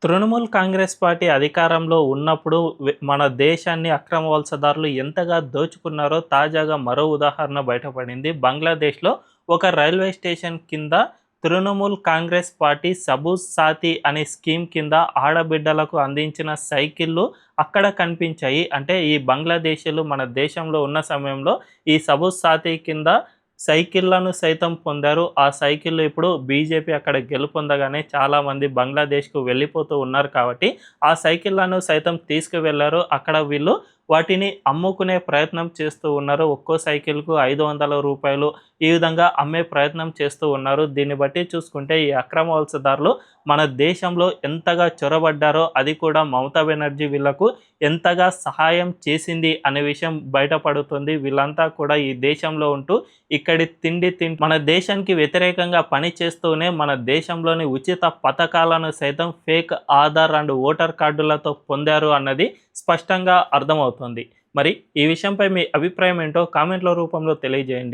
Trinamool Congress party అధికారంలో ఉన్నప్పుడు మన దేశాన్ని అక్రమ వలసదారులు ఎంతగా దోచుకున్నారో తాజాగా మరో ఉదాహరణ బయటపడింది. బంగ్లాదేశ్‌లో ఒక రైల్వే స్టేషన్ కింద తృణమూల్ కాంగ్రెస్ పార్టీ సబూజ్ సాతి అనే స్కీమ్ కింద ఆడబిడ్డలకు అందించిన సైకిళ్ళు అక్కడ కనిపించాయి. అంటే ఈ బంగ్లాదేశీయులు మన దేశంలో ఉన్న సమయంలో ఈ సబూజ్ సాతి కింద సైకిళ్ళను సైతం పొందారు. ఆ సైకిళ్ళు ఇప్పుడు బీజేపీ అక్కడ గెలుపొందగానే చాలామంది బంగ్లాదేశ్‌కు వెళ్ళిపోతూ ఉన్నారు కాబట్టి, ఆ సైకిళ్ళను సైతం తీసుకువెళ్లారు. అక్కడ వీళ్ళు వాటిని అమ్ముకునే ప్రయత్నం చేస్తూ ఉన్నారు. ఒక్కో సైకిల్‌కు రూ. 500 ఈ విధంగా అమ్మే ప్రయత్నం చేస్తూ ఉన్నారు. దీన్ని బట్టి చూసుకుంటే ఈ అక్రమ వలసదారులు మన దేశంలో ఎంతగా చొరబడ్డారో, అది కూడా మమతా బెనర్జీ వీళ్ళకు ఎంతగా సహాయం చేసింది అనే విషయం బయటపడుతుంది. వీళ్ళంతా కూడా ఈ దేశంలో ఉంటూ ఇక్కడి తిండి మన దేశానికి వ్యతిరేకంగా పని చేస్తూనే మన దేశంలోని ఉచిత పథకాలను సైతం ఫేక్ ఆధార్ అండ్ ఓటర్ కార్డులతో పొందారు అన్నది స్పష్టంగా అర్థమవుతుంది. మరి ఈ విషయంపై మీ అభిప్రాయం ఏంటో కామెంట్ల రూపంలో తెలియజేయండి.